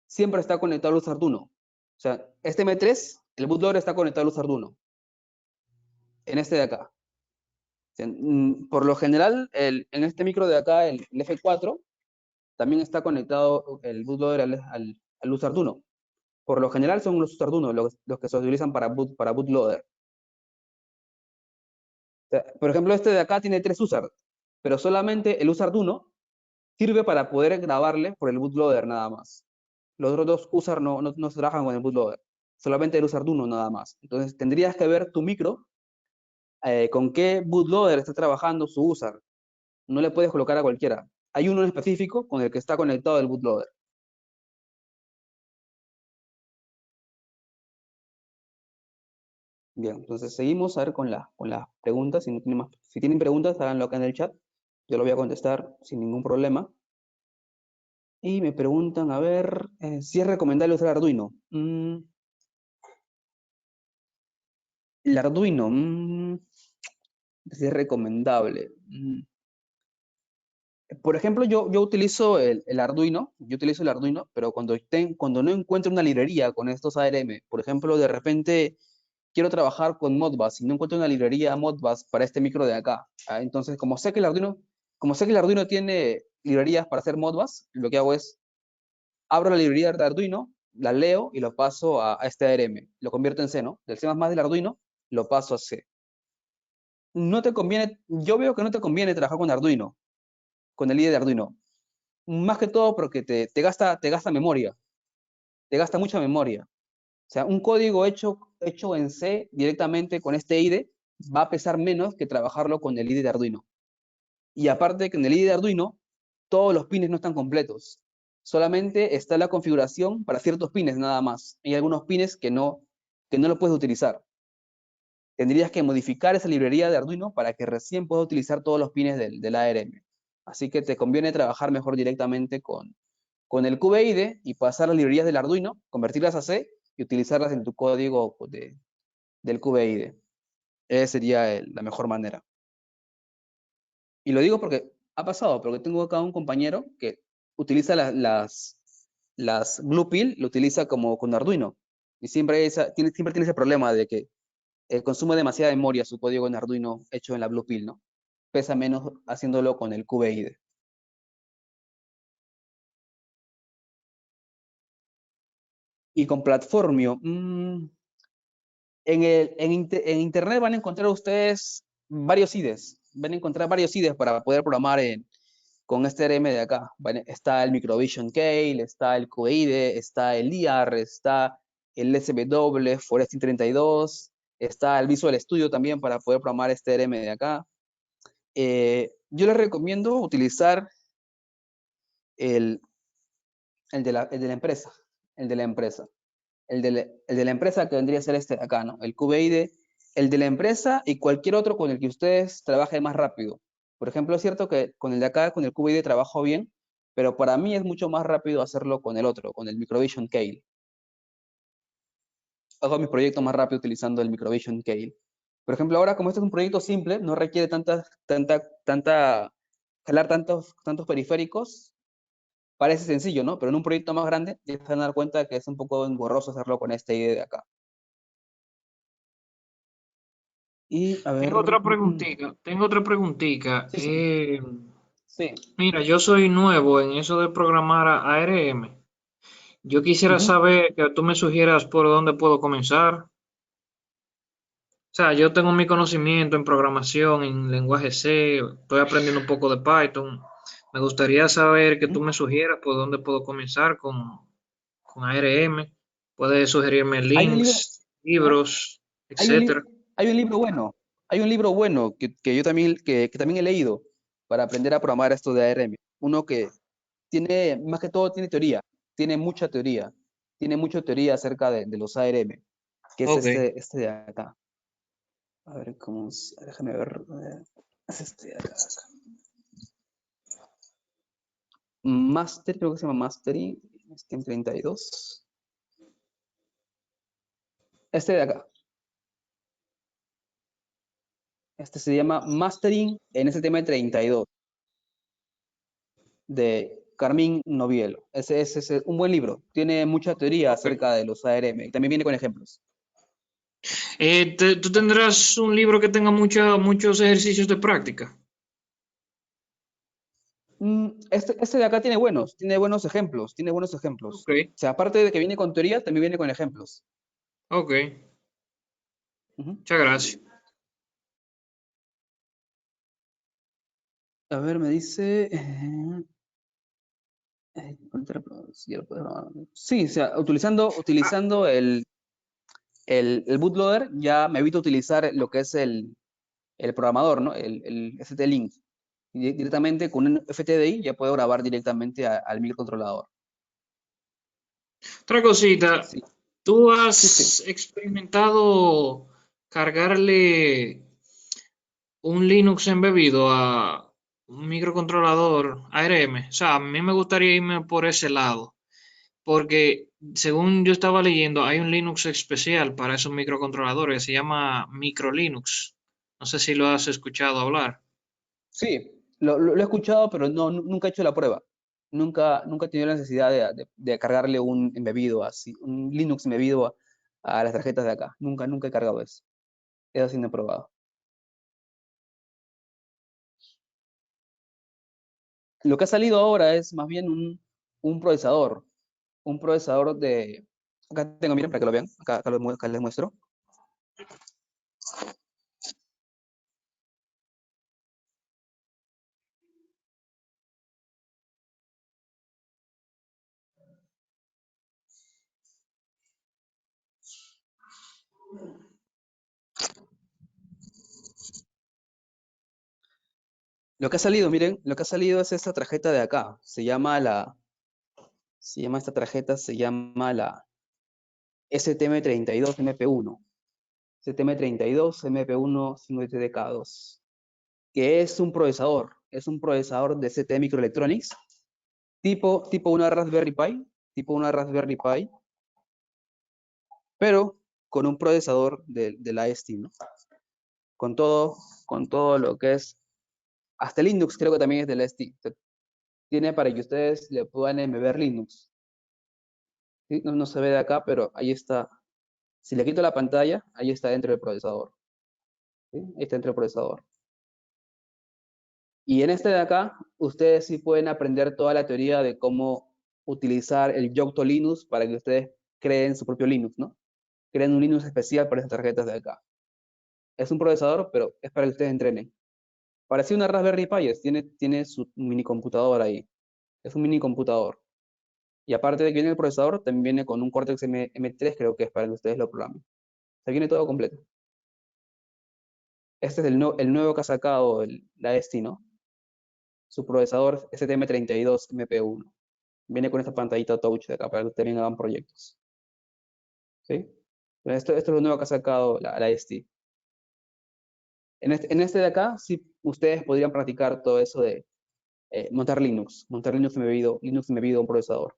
Siempre está conectado al luz Arduino. O sea, este M3, el bootloader está conectado al luz Arduino. En este de acá. O sea, por lo general, en este micro de acá, el F4, también está conectado el bootloader al luz Arduino. Por lo general son los Arduino los que se utilizan para bootloader. O sea, por ejemplo, este de acá tiene 3 USART, pero solamente el Arduino sirve para poder grabarle por el bootloader nada más. Los otros dos USART no se trabajan con el bootloader, solamente el Arduino nada más. Entonces tendrías que ver tu micro con qué bootloader está trabajando su USART. No le puedes colocar a cualquiera. Hay uno en específico con el que está conectado el bootloader. Bien, entonces seguimos a ver con las preguntas. Si tienen preguntas, háganlo acá en el chat. Yo lo voy a contestar sin ningún problema. Y me preguntan, a ver, si es recomendable usar Arduino. El Arduino, si es recomendable. Por ejemplo, yo utilizo el Arduino, pero cuando no encuentro una librería con estos ARM, por ejemplo, de repente quiero trabajar con Modbus y no encuentro una librería Modbus para este micro de acá. Entonces, como sé que el Arduino tiene librerías para hacer Modbus, lo que hago es abro la librería de Arduino, la leo y lo paso a este ARM. Lo convierto en C, ¿no? Del C++ del Arduino lo paso a C. Yo veo que no te conviene trabajar con Arduino, con el IDE de Arduino. Más que todo porque te gasta memoria, te gasta mucha memoria. O sea, un código hecho en C directamente con este IDE va a pesar menos que trabajarlo con el IDE de Arduino. Y aparte que en el IDE de Arduino, todos los pines no están completos. Solamente está la configuración para ciertos pines nada más. Hay algunos pines que no lo puedes utilizar. Tendrías que modificar esa librería de Arduino para que recién puedas utilizar todos los pines del ARM. Así que te conviene trabajar mejor directamente con el QBIDE y pasar las librerías del Arduino, convertirlas a C y utilizarlas en tu código del QBIDE. Esa sería la mejor manera. Y lo digo porque Ha pasado, porque tengo acá un compañero que utiliza las Blue Pill, lo utiliza como con Arduino. Y siempre tiene ese problema de que consume demasiada memoria su código en Arduino hecho en la Blue Pill, ¿no? Pesa menos haciéndolo con el QBID. Y con Platformio, en internet van a encontrar ustedes varios IDEs. Van a encontrar varios IDEs para poder programar con este RM de acá. Está el Microvision Keil, está el QIDE, está el IAR, está el SW, Foresting 32, está el Visual Studio también para poder programar este RM de acá. Yo les recomiendo utilizar el de la empresa. El de la empresa. El de la empresa que vendría a ser este de acá, ¿no? El QBID, el de la empresa y cualquier otro con el que ustedes trabajen más rápido. Por ejemplo, es cierto que con el de acá, con el QBID trabajo bien, pero para mí es mucho más rápido hacerlo con el otro, con el Microvision Keil. Hago mis proyectos más rápido utilizando el Microvision Keil. Por ejemplo, ahora como este es un proyecto simple, no requiere jalar tantos periféricos, parece sencillo, ¿no? Pero en un proyecto más grande, ya se van a dar cuenta que es un poco engorroso hacerlo con este IDE de acá. Y a ver. Tengo otra preguntita. Sí, sí. Sí. Mira, yo soy nuevo en eso de programar a ARM. Yo quisiera Ujú. saber que tú me sugieras por dónde puedo comenzar. O sea, yo tengo mi conocimiento en programación, en lenguaje C, estoy aprendiendo un poco de Python. Me gustaría saber que tú Ujú. me sugieras por dónde puedo comenzar con ARM. Puedes sugerirme Hay un libro, links, ajá, libros, hay un, etcétera. hay un libro bueno. Hay un libro bueno que yo también, que también he leído para aprender a programar esto de ARM. Uno que tiene, más que todo, tiene teoría. Tiene mucha teoría. Tiene mucha teoría acerca de los ARM, que es Ok. este de acá. A ver cómo, déjame ver. Es este de acá. Master, creo que se llama Mastery, STM 32. Este de acá. Este se llama Mastering en STM 32 de Carmín Novielo. Ese es un buen libro. Tiene mucha teoría Ok. acerca de los ARM y también viene con ejemplos. ¿Tú tendrás un libro que tenga muchos ejercicios de práctica? Este de acá tiene buenos ejemplos, tiene buenos ejemplos. Ok, O sea, aparte de que viene con teoría, también viene con ejemplos. ok. Ujú. Muchas gracias. A ver, me dice. Sí, o sea, utilizando el bootloader, ya me evito utilizar lo que es el programador, ¿no? El ST-Link. Directamente con un FTDI ya puedo grabar directamente al microcontrolador. Otra cosita, Sí, ¿tú sí, sí. has experimentado cargarle un Linux embebido a un microcontrolador ARM? O sea, a mí me gustaría irme por ese lado, porque según yo estaba leyendo, hay un Linux especial para esos microcontroladores que se llama Micro Linux. No sé si lo has escuchado hablar. Sí, lo he escuchado, pero no, nunca he hecho la prueba. Nunca he tenido la necesidad de cargarle un embebido así, un Linux embebido a las tarjetas de acá. Nunca he cargado eso. Eso sí no he probado. Lo que ha salido ahora es más bien un procesador. Un procesador de. Acá tengo, miren, para que lo vean. Acá les muestro. Lo que ha salido, miren, lo que ha salido es esta tarjeta de acá. Esta tarjeta, se llama la STM32 MP1. STM32 MP1 5TDK2. Que es un procesador de CT Microelectronics, tipo una Raspberry Pi, pero con un procesador de la ST, ¿no? Con todo lo que es Hasta Linux creo que también es del ST. Tiene para que ustedes le puedan embeber Linux. ¿Sí? No se ve de acá, pero ahí está. Si le quito la pantalla, ahí está dentro del procesador. ¿Sí? Ahí está dentro del procesador. Y en este de acá, ustedes sí pueden aprender toda la teoría de cómo utilizar el Yocto Linux para que ustedes creen su propio Linux, ¿no? Creen un Linux especial para estas tarjetas de acá. Es un procesador, pero es para que ustedes entrenen. Parece una Raspberry Pi, tiene su mini computador ahí. Es un mini computador. Y aparte de que viene el procesador, también viene con un Cortex M3, creo que es para que ustedes lo programen. Se viene todo completo. Este es el nuevo que ha sacado la ST, ¿no? Su procesador STM32 MP1. Viene con esta pantallita touch de acá para que ustedes también hagan proyectos. ¿Sí? Esto es lo nuevo que ha sacado la ST. En este de acá, sí, ustedes podrían practicar todo eso de montar Linux embebido a un procesador.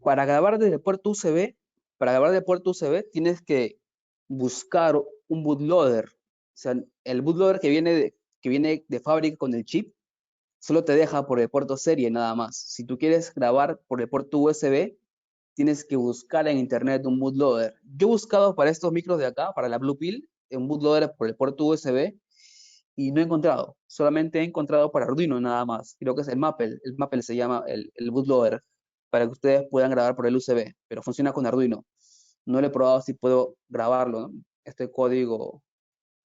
Para grabar desde puerto USB, tienes que buscar un bootloader. O sea, el bootloader que viene de fábrica con el chip, solo te deja por el puerto serie nada más. Si tú quieres grabar por el puerto USB, tienes que buscar en internet un bootloader. Yo he buscado para estos micros de acá, para la Blue Pill, un bootloader por el puerto USB y no he encontrado. Solamente he encontrado para Arduino nada más. Creo que es el Maple. El Maple se llama el bootloader para que ustedes puedan grabar por el USB, pero funciona con Arduino. No le he probado si puedo grabarlo, ¿no? Este código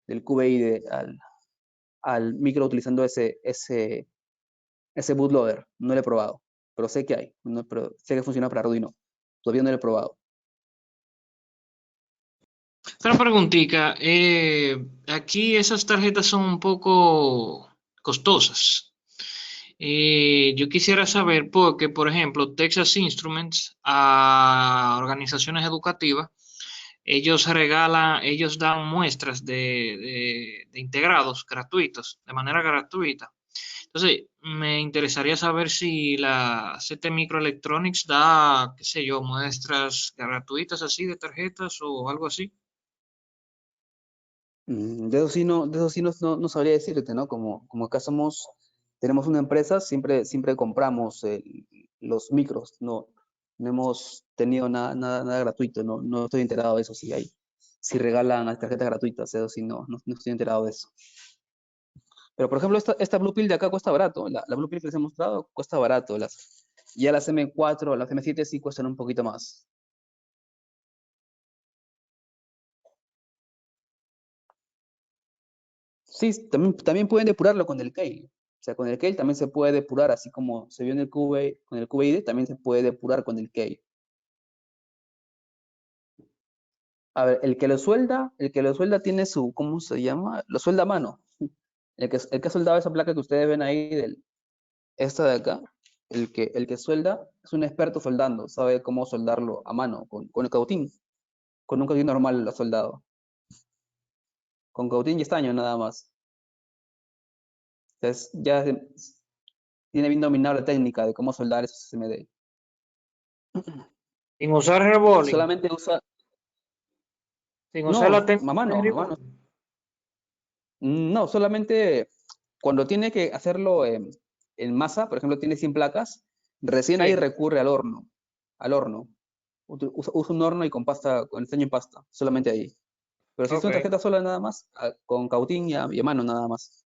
del QBI al micro utilizando ese bootloader. No lo he probado, pero sé que hay. No, pero sé que funciona para Arduino. Todavía no lo he probado. Otra preguntita, aquí esas tarjetas son un poco costosas. Yo quisiera saber porque, por ejemplo, Texas Instruments a organizaciones educativas, ellos dan muestras de integrados gratuitos, de manera gratuita. Entonces, me interesaría saber si la CT Microelectronics da, qué sé yo, muestras gratuitas así de tarjetas o algo así. De eso sí no sabría decirte, ¿no? Como acá tenemos una empresa, siempre compramos los micros, no hemos tenido nada gratuito, no estoy enterado de eso, si regalan las tarjetas gratuitas, eso sí, no estoy enterado de eso. Pero por ejemplo, esta Blue Pill de acá cuesta barato, la Blue Pill que les he mostrado cuesta barato, ya las M4, las M7 sí cuestan un poquito más. Sí, también pueden depurarlo con el Keil. O sea, con el Keil también se puede depurar, así como se vio en el QB, con el QBID, también se puede depurar con el Keil. A ver, el que lo suelda tiene su, ¿cómo se llama? Lo suelda a mano. El que ha soldado esa placa que ustedes ven ahí, esta de acá, el que suelda es un experto soldando, sabe cómo soldarlo a mano, con el cautín. Con un cautín normal lo ha soldado. Con cautín y estaño nada más. Entonces ya tiene bien dominada la técnica de cómo soldar esos SMD. Sin usar Rebolling, Solamente usa, sin usar la no, técnica de a mano. Rebolling. No, solamente cuando tiene que hacerlo en masa, por ejemplo, tiene 100 placas, recién ahí Sí, recurre al horno. Usa un horno y con estaño en pasta, solamente ahí. Pero si es una ok. tarjeta sola nada más, con cautín y a mano nada más.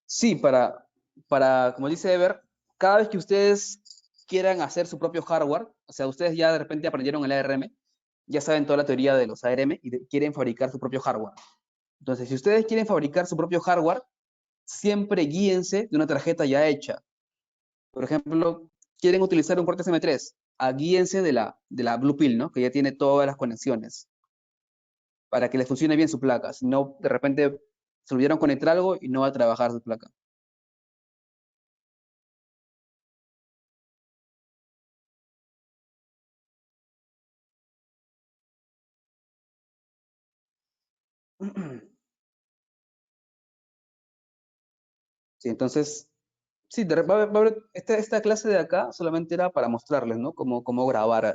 Sí, como dice Ever, cada vez que ustedes quieran hacer su propio hardware, o sea, ustedes ya de repente aprendieron el ARM, ya saben toda la teoría de los ARM y quieren fabricar su propio hardware. Entonces, si ustedes quieren fabricar su propio hardware, siempre guíense de una tarjeta ya hecha. Por ejemplo, quieren utilizar un Cortex M3, guíense de la Blue Pill, ¿no? Que ya tiene todas las conexiones para que les funcione bien su placa. Si no, de repente se olvidaron conectar algo y no va a trabajar su placa. Sí, entonces, sí, va a haber, esta clase de acá solamente era para mostrarles, ¿no? Cómo grabar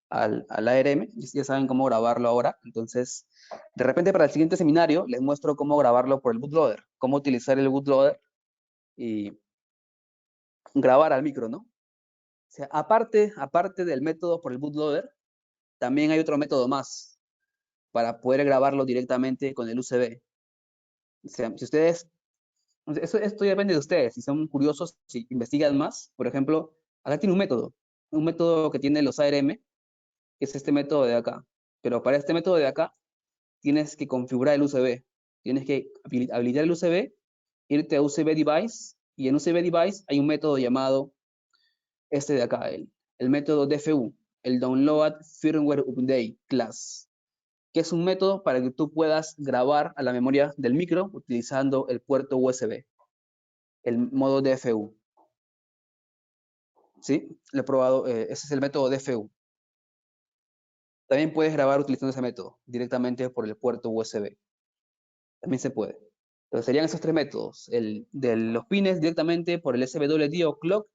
al ARM. Ya saben cómo grabarlo ahora. Entonces, de repente para el siguiente seminario les muestro cómo grabarlo por el bootloader, cómo utilizar el bootloader y grabar al micro, ¿no? O sea, aparte del método por el bootloader, también hay otro método más para poder grabarlo directamente con el USB. O sea, si ustedes, esto ya depende de ustedes, si son curiosos, si investigan más, por ejemplo, acá tiene un método que tiene los ARM, que es este método de acá. Pero para este método de acá, tienes que configurar el USB. Tienes que habilitar el USB, irte a USB Device, y en USB Device hay un método llamado este de acá, el método DFU, el Download Firmware Update Class, que es un método para que tú puedas grabar a la memoria del micro utilizando el puerto USB, el modo DFU. ¿Sí? Lo he probado, ese es el método DFU. También puedes grabar utilizando ese método directamente por el puerto USB. También se puede. Entonces serían esos tres métodos, el de los pines directamente por el SWD o clock,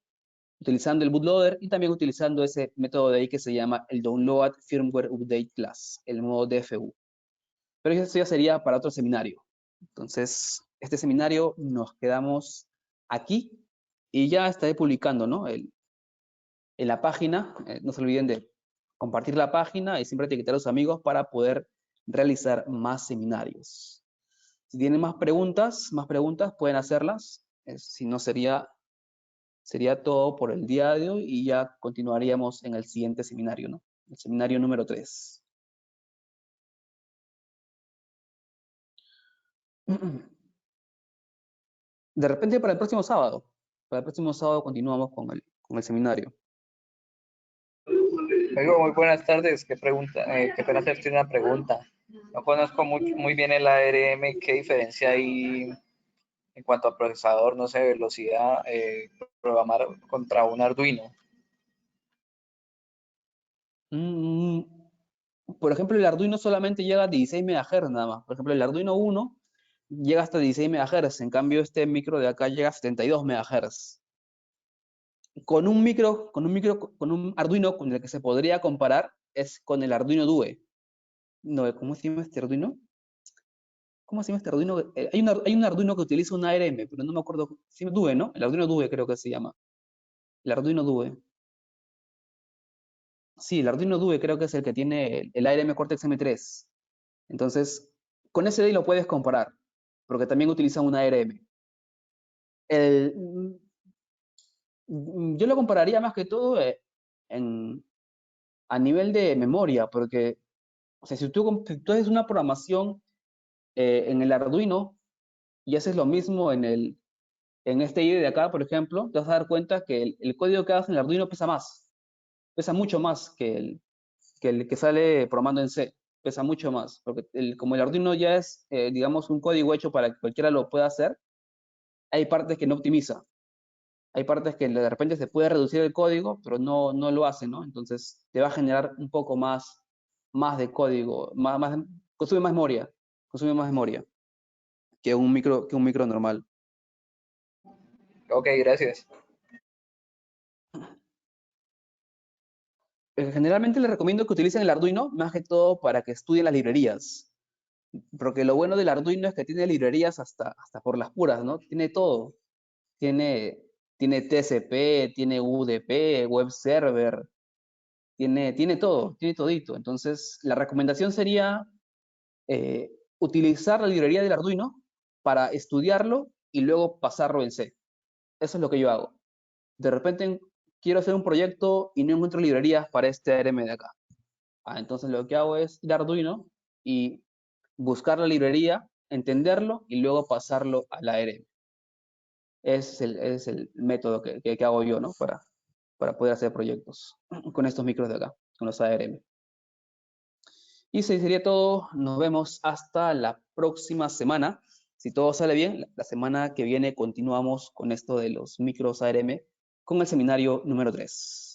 utilizando el bootloader y también utilizando ese método de ahí que se llama el Download Firmware Update Class, el modo DFU. Pero eso ya sería para otro seminario. Entonces, este seminario nos quedamos aquí y ya estaré publicando, ¿no? En la página, no se olviden de compartir la página y siempre etiquetar a los amigos para poder realizar más seminarios. Si tienen más preguntas pueden hacerlas. Si no, sería todo por el día de hoy y ya continuaríamos en el siguiente seminario, ¿no? El seminario número 3. De repente para el próximo sábado. Para el próximo sábado continuamos con el seminario. Amigo, muy buenas tardes. Qué pena hacerte una pregunta. No conozco muy bien el ARM. ¿Qué diferencia hay en cuanto a procesador, no sé, velocidad, programar contra un Arduino? Por ejemplo, el Arduino solamente llega a 16 MHz nada más. Por ejemplo, el Arduino 1 llega hasta 16 MHz. En cambio, este micro de acá llega a 72 MHz. Con un Arduino con el que se podría comparar es con el Arduino Due. No, ¿cómo se llama este Arduino? ¿Cómo se llama este Arduino? Hay un Arduino que utiliza un ARM, pero no me acuerdo. Sí, Due, ¿no? El Arduino Due creo que se llama. El Arduino Due. Sí, el Arduino Due creo que es el que tiene el ARM Cortex M3. Entonces, con ese de ahí lo puedes comparar, porque también utiliza un ARM. Yo lo compararía más que todo a nivel de memoria, porque o sea, si tú haces una programación en el Arduino y haces lo mismo en este IDE de acá, por ejemplo, te vas a dar cuenta que el código que hagas en el Arduino pesa mucho más que el que sale programando en C, pesa mucho más, porque como el Arduino ya es, digamos, un código hecho para que cualquiera lo pueda hacer, hay partes que no optimiza, hay partes que de repente se puede reducir el código, pero no lo hace, ¿no? Entonces te va a generar un poco más de código, consume más memoria que un micro normal. Ok, gracias. Generalmente les recomiendo que utilicen el Arduino más que todo para que estudien las librerías, porque lo bueno del Arduino es que tiene librerías hasta por las puras, ¿no? Tiene todo. Tiene TCP, tiene UDP, web server, tiene todo, tiene todito. Entonces, la recomendación sería utilizar la librería del Arduino para estudiarlo y luego pasarlo en C. Eso es lo que yo hago. De repente quiero hacer un proyecto y no encuentro librerías para este ARM de acá. Entonces lo que hago es ir a Arduino y buscar la librería, entenderlo y luego pasarlo al ARM. Es el método que hago yo, ¿no? Para poder hacer proyectos con estos micros de acá, con los ARM. Y eso sería todo. Nos vemos hasta la próxima semana. Si todo sale bien, la semana que viene continuamos con esto de los micros ARM con el seminario número 3.